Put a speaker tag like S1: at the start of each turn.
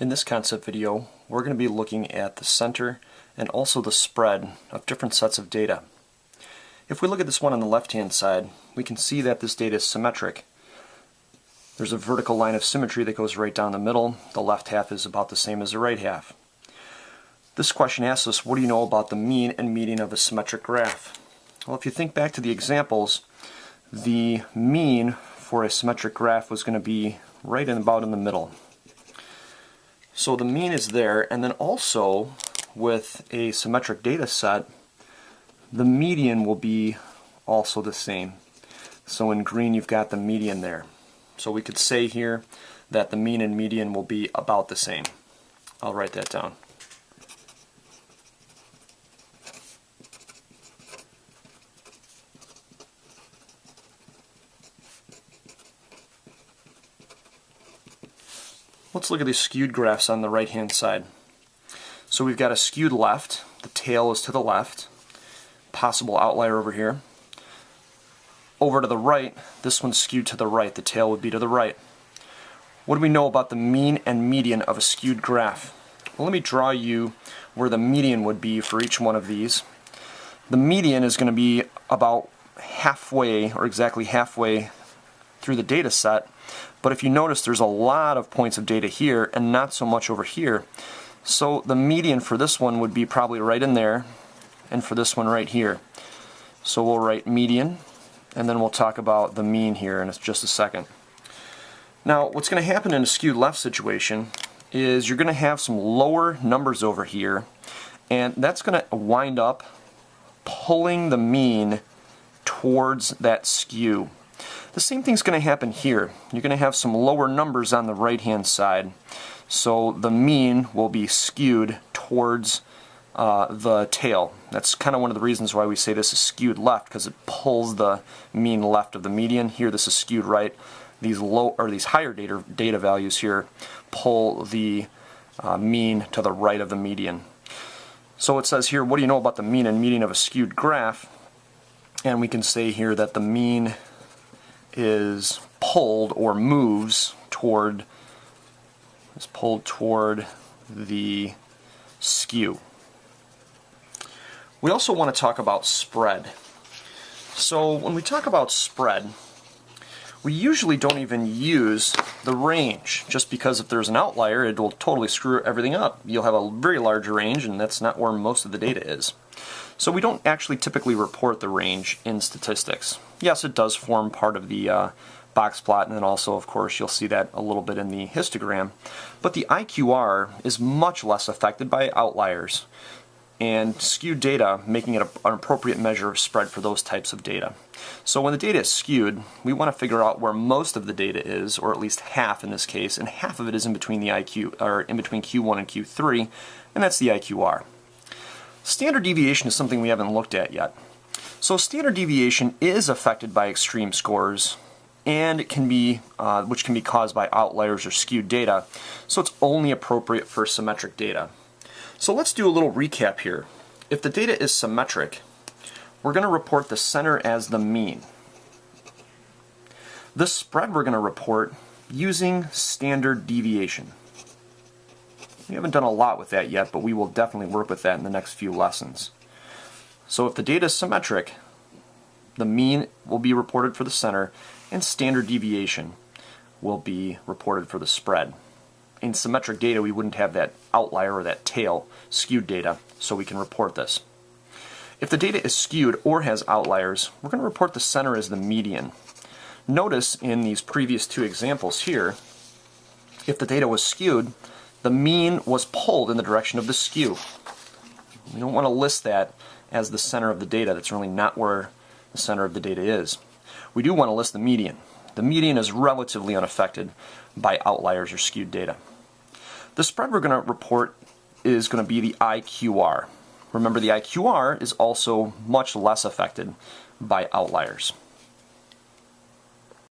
S1: In this concept video, we're going to be looking at the center and also the spread of different sets of data. If we look at this one on the left-hand side, we can see that this data is symmetric. There's a vertical line of symmetry that goes right down the middle. The left half is about the same as the right half. This question asks us, what do you know about the mean and median of a symmetric graph? Well, if you think back to the examples, the mean for a symmetric graph was going to be right about in the middle. So the mean is there, and then also with a symmetric data set, the median will be also the same. So in green you've got the median there. So we could say here that the mean and median will be about the same. I'll write that down. Let's look at these skewed graphs on the right hand side. So we've got a skewed left, the tail is to the left, possible outlier over here. Over to the right, this one's skewed to the right, the tail would be to the right. What do we know about the mean and median of a skewed graph? Well, let me draw you where the median would be for each one of these. The median is going to be about halfway, or exactly halfway through the data set. But if you notice, there's a lot of points of data here and not so much over here. So the median for this one would be probably right in there, and for this one right here. So we'll write median, and then we'll talk about the mean here in just a second. Now, what's going to happen in a skewed left situation is you're going to have some lower numbers over here, and that's going to wind up pulling the mean towards that skew. The same thing's going to happen here. You're going to have some lower numbers on the right-hand side, so the mean will be skewed towards the tail. That's kind of one of the reasons why we say this is skewed left, because it pulls the mean left of the median. Here this is skewed right. These higher data values here pull the mean to the right of the median. So it says here, what do you know about the mean and median of a skewed graph? And we can say here that the mean is pulled or moves toward the skew. We also want to talk about spread. So when we talk about spread, we usually don't even use the range, just because if there's an outlier, it will totally screw everything up. You'll have a very large range, and that's not where most of the data is. So we don't actually typically report the range in statistics. Yes, it does form part of the box plot, and then also, of course, you'll see that a little bit in the histogram. But the IQR is much less affected by outliers, and skewed data making it an appropriate measure of spread for those types of data. So when the data is skewed, we want to figure out where most of the data is, or at least half in this case, and half of it is in between the in between Q1 and Q3, and that's the IQR. Standard deviation is something we haven't looked at yet. So standard deviation is affected by extreme scores, and it can be, which can be caused by outliers or skewed data. So it's only appropriate for symmetric data. So let's do a little recap here. If the data is symmetric, we're going to report the center as the mean. The spread we're going to report using standard deviation. We haven't done a lot with that yet, but we will definitely work with that in the next few lessons. So if the data is symmetric, the mean will be reported for the center, and standard deviation will be reported for the spread. In symmetric data, we wouldn't have that outlier or that tail skewed data, so we can report this. If the data is skewed or has outliers, we're going to report the center as the median. Notice in these previous two examples here, if the data was skewed, the mean was pulled in the direction of the skew. We don't want to list that as the center of the data. That's really not where the center of the data is. We do want to list the median. The median is relatively unaffected by outliers or skewed data. The spread we're going to report is going to be the IQR. Remember, the IQR is also much less affected by outliers.